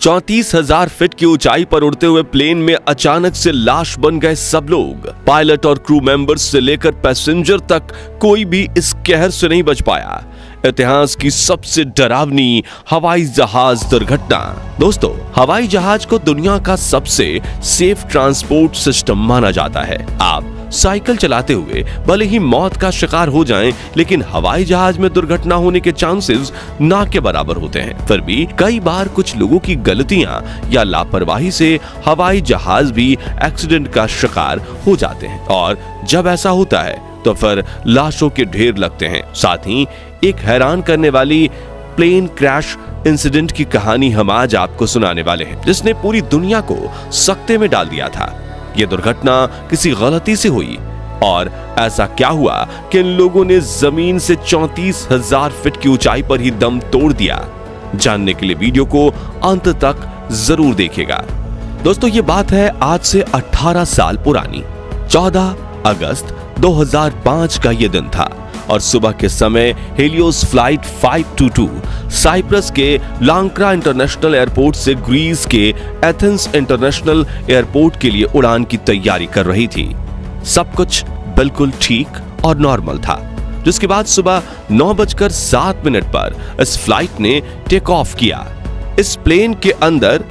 34,000 feet की ऊंचाई पर उड़ते हुए प्लेन में अचानक से लाश बन गए सब लोग। पायलट और क्रू मेंबर्स से लेकर पैसेंजर तक कोई भी इस कहर से नहीं बच पाया। इतिहास की सबसे डरावनी हवाई जहाज दुर्घटना। दोस्तों, हवाई जहाज को दुनिया का सबसे सेफ ट्रांसपोर्ट सिस्टम माना जाता है। आप साइकिल चलाते हुए भले ही मौत का शिकार हो जाएं, लेकिन हवाई जहाज में दुर्घटना होने के चांसेस ना के बराबर होते हैं। फिर भी कई बार कुछ लोगों की गलतियां या लापरवाही से हवाई जहाज भी एक्सीडेंट का शिकार हो जाते हैं, और जब ऐसा होता है तो फिर लाशों के ढेर लगते हैं। साथ ही एक हैरान करने वाली प्लेन क्रैश इंसिडेंट की कहानी हम आज आपको सुनाने वाले हैं, जिसने पूरी दुनिया को सकते में डाल दिया था। यह दुर्घटना किसी गलती से हुई, और ऐसा क्या हुआ कि इन लोगों ने जमीन से 34,000 फीट की ऊंचाई पर ही दम तोड़ दिया। जानने के लिए वीडियो को अंत तक जरूर देखिएगा। दोस्तों, ये बात है आज से 18 साल पुरानी। 14 अगस्त 2005 का यह दिन था, और सुबह के समय हेलियोस फ्लाइट 522 साइप्रस के लांक्रा इंटरनेशनल एयरपोर्ट से ग्रीस के एथेंस इंटरनेशनल एयरपोर्ट के लिए उड़ान की तैयारी कर रही थी। सब कुछ बिल्कुल ठीक और नॉर्मल था, जिसके बाद सुबह 9:07 पर इस फ्लाइट ने टेक ऑफ किया। इस प्लेन के अंदर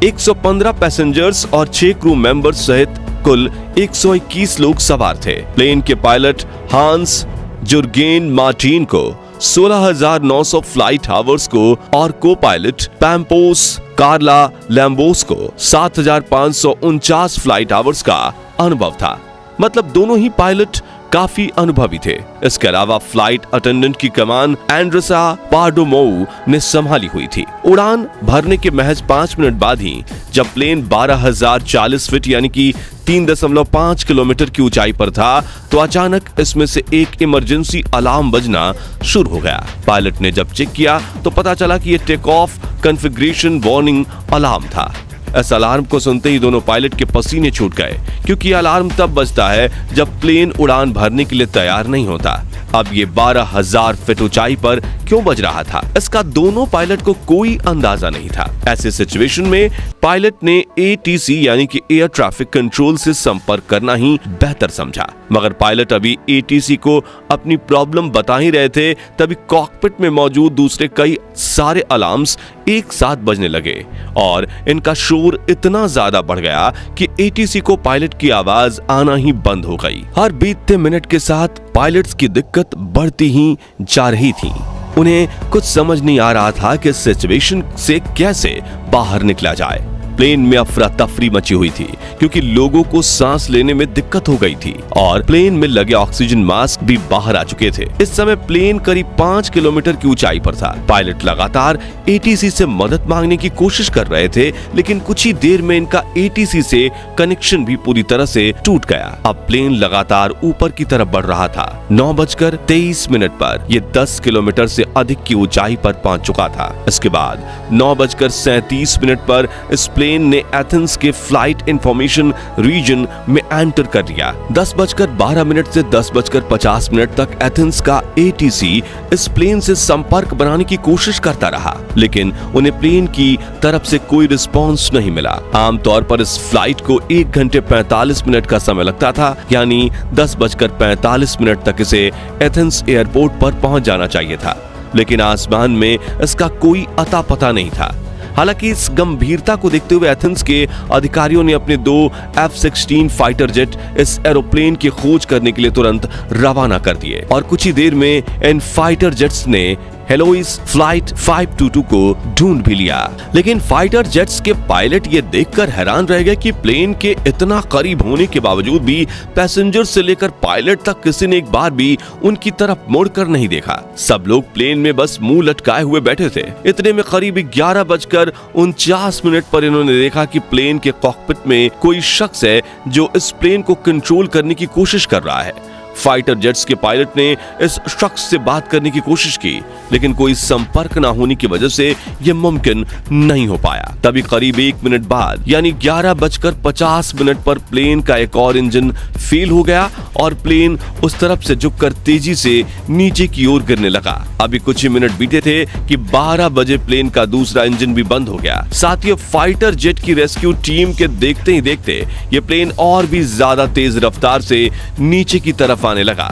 115 पैसेंजर्स और 6 क्रू मेंबर्स सहित कुल 121 लोग सवार थे। प्लेन के पायलट हांस जुर्गेन मार्टिन को 16,900 फ्लाइट आवर्स को और को पायलट पैम्पोस कार्ला लैम्बोस को 7,549 फ्लाइट आवर्स का अनुभव था। मतलब दोनों ही पायलट काफी अनुभवी थे। इसके अलावा फ्लाइट अटेंडेंट की कमान एंड्रेसा पार्डोमोउ ने संभाली हुई थी। उड़ान भरने के महज 5 मिनट बाद ही जब प्लेन 12,040 फीट यानी कि 3.5 किलोमीटर की ऊंचाई पर था, तो अचानक इसमें से एक इमरजेंसी अलार्म बजना शुरू हो गया। पायलट ने जब चेक किया तो पता चला कि यह take off configuration warning alarm था। इस अलार्म को सुनते ही दोनों पायलट के पसीने छूट गए, क्योंकि अलार्म तब बजता है जब प्लेन उड़ान भरने के लिए तैयार नहीं होता। अब ये 12,000 फीट ऊंचाई पर क्यों बज रहा था, इसका दोनों पायलट को कोई अंदाजा नहीं था। ऐसे सिचुएशन में पायलट ने ATC यानी कि एयर ट्रैफिक कंट्रोल से संपर्क करना ही बेहतर समझा। मगर पायलट अभी ATC को अपनी प्रॉब्लम बता ही रहे थे, तभी कॉकपिट में मौजूद दूसरे कई सारे अलार्म्स एक साथ बजने लगे, और इनका शोर इतना ज्यादा बढ़ गया कि ATC को पायलट की आवाज आना ही बंद हो गई। हर बीतते मिनट के साथ पायलट्स की दिक्कत बढ़ती ही जा रही थी। उन्हें कुछ समझ नहीं आ रहा था कि सिचुएशन से कैसे बाहर निकला जाए। प्लेन में अफरा तफरी मची हुई थी, क्योंकि लोगों को सांस लेने में दिक्कत हो गई थी, और प्लेन में लगे ऑक्सीजन मास्क भी बाहर आ चुके थे। इस समय प्लेन करीब 5 किलोमीटर की ऊंचाई पर था। पायलट लगातार ATC से मदद मांगने की कोशिश कर रहे थे, लेकिन कुछ ही देर में इनका ATC से कनेक्शन भी पूरी तरह से टूट गया। अब प्लेन लगातार ऊपर की तरफ बढ़ रहा था। 9:23 पर यह 10 किलोमीटर से अधिक की ऊंचाई पर पहुंच चुका था। इसके बाद 9:37 पर इस प्लेन ने एथेंस के फ्लाइट इंफॉर्मेशन रीजन में एंटर कर लिया। 10:12 से 10:50 तक एथेंस का ATC इस प्लेन से संपर्क बनाने की कोशिश करता रहा, लेकिन उन्हें प्लेन की तरफ से कोई रिस्पॉन्स नहीं मिला। आमतौर पर इस फ्लाइट को 1 घंटे 45 मिनट का समय लगता था, यानी 10:45 तक इसे एथेंस एयरपोर्ट पर पहुंच जाना चाहिए था, लेकिन आसमान में इसका कोई अता पता नहीं था। हालांकि इस गंभीरता को देखते हुए एथेंस के अधिकारियों ने अपने 2 F-16 फाइटर जेट इस एरोप्लेन की खोज करने के लिए तुरंत रवाना कर दिए, और कुछ ही देर में इन फाइटर जेट्स ने हेलोइस फ्लाइट 522 को ढूंढ भी लिया। लेकिन फाइटर जेट्स के पायलट ये देखकर हैरान रह गए कि प्लेन के इतना करीब होने के बावजूद भी पैसेंजर से लेकर पायलट तक किसी ने एक बार भी उनकी तरफ मुड़कर नहीं देखा। सब लोग प्लेन में बस मुंह लटकाए हुए बैठे थे। इतने में करीब 11:49 पर इन्होंने देखा कि प्लेन के कॉकपिट में कोई शख्स है जो इस प्लेन को कंट्रोल करने की कोशिश कर रहा है। फाइटर जेट्स के पायलट ने इस शख्स से बात करने की कोशिश की, लेकिन कोई संपर्क न होने की वजह से यह मुमकिन नहीं हो पाया। तभी करीब 1 मिनट बाद यानी 11:50 पर प्लेन का एक और इंजन फेल हो गया और प्लेन उस तरफ से झुककर तेजी से नीचे की ओर गिरने लगा। अभी कुछ ही मिनट बीते थे कि 12 बजे प्लेन का दूसरा इंजन भी बंद हो गया। साथ ही फाइटर जेट की रेस्क्यू टीम के देखते ही देखते ये प्लेन और भी ज्यादा तेज रफ्तार से नीचे की तरफ आने लगा।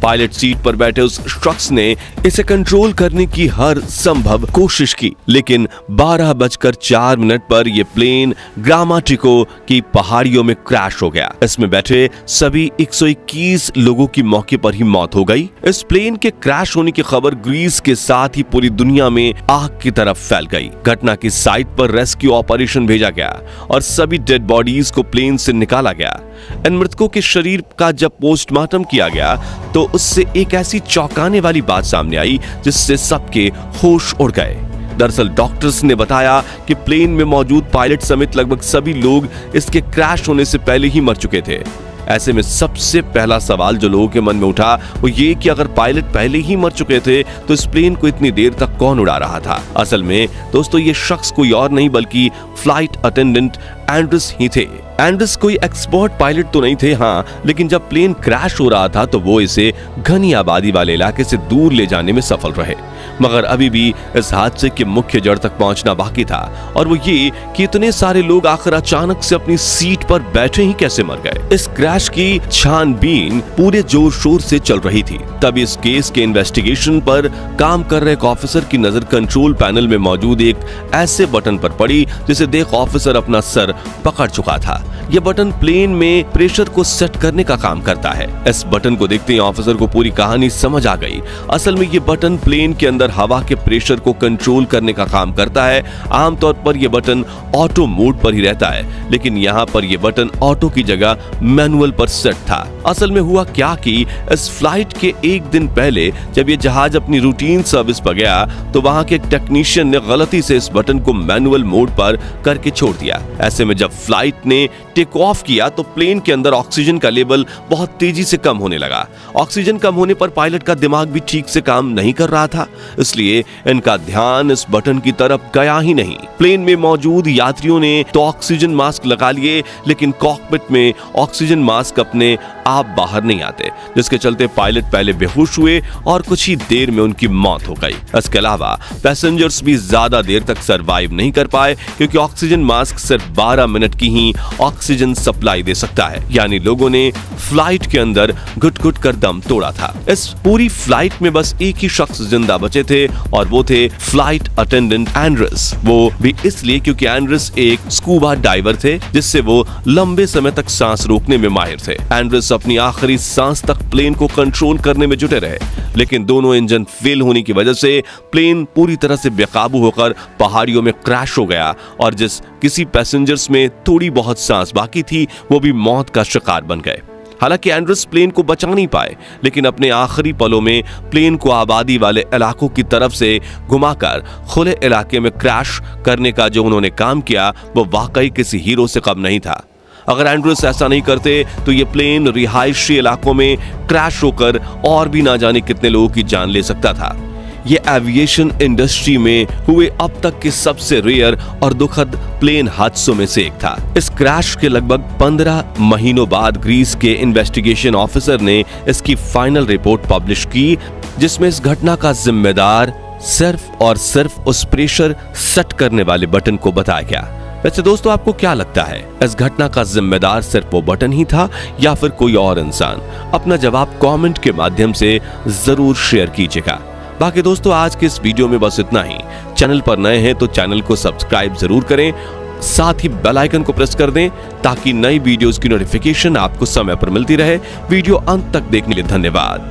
पायलट सीट पर बैठे उस शख्स ने इसे कंट्रोल करने की हर संभव कोशिश की, लेकिन 12:04 पर यह प्लेन ग्रामाटिको की पहाड़ियों में क्रैश हो गया। इसमें बैठे सभी 121 लोगों की मौके पर ही मौत हो गई। इस प्लेन के क्रैश होने की खबर ग्रीस के साथ ही पूरी दुनिया में आग की तरफ फैल गई। घटना की साइट पर रेस्क्यू ऑपरेशन भेजा गया और सभी डेड बॉडीज को प्लेन से निकाला गया। इन मृतकों के शरीर का जब पोस्टमार्टम किया गया तो उससे एक ऐसी चौंकाने वाली बात सामने आई जिससे सबके होश उड़ गए। दरअसल डॉक्टर्स ने बताया कि प्लेन में मौजूद पायलट समेत लगभग सभी लोग इसके क्रैश होने से पहले ही मर चुके थे। ऐसे में सबसे पहला सवाल जो लोगों के मन में उठा वो ये कि अगर पायलट पहले ही मर चुके थे तो इस प्लेन को इतनी देर तक कौन उड़ा रहा था। असल में दोस्तों ये शख्स कोई और नहीं बल्कि फ्लाइट अटेंडेंट एंड्रस ही थे। एंड्रस कोई एक्सपर्ट पायलट तो नहीं थे, हाँ, लेकिन जब प्लेन क्रैश हो रहा था तो वो इसे घनी आबादी वाले इलाके से दूर ले जाने में सफल रहे। मगर अभी भी इस हादसे के मुख्य जड़ तक पहुंचना बाकी था और वो ये कि इतने सारे लोग आखिर अचानक से अपनी सीट पर बैठे ही कैसे मर गए। इस क्रैश की छानबीन पूरे जोर शोर से चल रही थी। तब इस केस के इन्वेस्टिगेशन पर काम कर रहे एक ऑफिसर की नजर कंट्रोल पैनल में मौजूद एक ऐसे बटन पर पड़ी जिसे देख ऑफिसर अपना सर पकड़ चुका था। यह बटन प्लेन में प्रेशर को सेट करने का काम करता है। इस बटन को देखते ही ऑफिसर को पूरी कहानी समझ आ गई। असल में यह बटन प्लेन के अंदर हवा के प्रेशर को कंट्रोल करने का काम करता है। आमतौर पर यह बटन ऑटो मोड पर ही रहता है, लेकिन यहाँ पर यह बटन ऑटो की जगह मैनुअल पर सेट था। असल में हुआ क्या कि इस फ्लाइट के एक दिन पहले जब यह जहाज अपनी रूटीन सर्विस पर गया तो वहां के एक टेक्नीशियन ने गलती से इस बटन को मैनुअल मोड पर करके छोड़ दिया। ऐसे में जब फ्लाइट ने टेक ऑफ किया तो प्लेन के अंदर ऑक्सीजन का लेवल बहुत तेजी से कम होने लगा। ऑक्सीजन कम होने पर पायलट का दिमाग भी ठीक से काम नहीं कर रहा था, इसलिए इनका ध्यान इस बटन की तरफ गया ही नहीं। प्लेन में मौजूद यात्रियों ने तो ऑक्सीजन मास्क लगा लिए, लेकिन कॉकपिट में ऑक्सीजन मास्क अपने आप बाहर नहीं आते, जिसके चलते पायलट पहले बेहोश हुए और कुछ ही देर में उनकी मौत हो गई। इसके अलावा पैसेंजर्स भी ज्यादा देर तक सरवाइव नहीं कर पाए क्योंकि ऑक्सीजन मास्क सिर्फ 12 मिनट की ही ऑक्सीजन सप्लाई दे सकता है, यानी लोगों ने फ्लाइट के अंदर घुट-घुट कर दम तोड़ा था। इस पूरी फ्लाइट में बस एक ही शख्स जिंदा बचे थे और वो थे फ्लाइट अटेंडेंट एंड्रस। वो भी इसलिए क्योंकि एंड्रस एक स्कूबा डाइवर थे, जिससे वो लंबे समय तक सांस रोकने में माहिर थे। एंड्रस अपनी आखिरी सांस तक प्लेन को कंट्रोल करने में जुटे रहे, लेकिन दोनों इंजन फेल होने की वजह से प्लेन पूरी तरह से बेकाबू होकर पहाड़ियों में क्रैश हो गया और जिस किसी पैसेंजर्स में थोड़ी बहुत सांस बाकी थी वो भी मौत का शिकार बन गए। हालांकि एंड्रस प्लेन को बचा नहीं पाए, लेकिन अपने आखिरी पलों में प्लेन को आबादी वाले इलाकों की तरफ से घुमाकर खुले इलाके में क्रैश करने का जो उन्होंने काम किया वो वाकई किसी हीरो से कम नहीं था। अगर एंड्रस ऐसा नहीं करते तो ये प्लेन रिहायशी इलाकों में क्रैश होकर और भी ना जाने कितने लोगों की जान ले सकता था। ये एविएशन इंडस्ट्री में हुए अब तक के सबसे रेयर और दुखद प्लेन हादसों में से एक था। इस क्रैश के लगभग 15 महीनों बाद ग्रीस के इन्वेस्टिगेशन ऑफिसर ने इसकी फाइनल रिपोर्ट पब्लिश की, जिसमें इस घटना का जिम्मेदार सिर्फ और सिर्फ उस प्रेशर सेट करने वाले बटन को बताया गया। वैसे दोस्तों आपको क्या लगता है, इस घटना का जिम्मेदार सिर्फ वो बटन ही था या फिर कोई और इंसान? अपना जवाब कमेंट के माध्यम से जरूर शेयर कीजिएगा। बाकी दोस्तों आज के इस वीडियो में बस इतना ही। चैनल पर नए हैं तो चैनल को सब्सक्राइब जरूर करें, साथ ही बेल आइकन को प्रेस कर दें ताकि नई वीडियोस की नोटिफिकेशन आपको समय पर मिलती रहे। वीडियो अंत तक देखने के लिए धन्यवाद।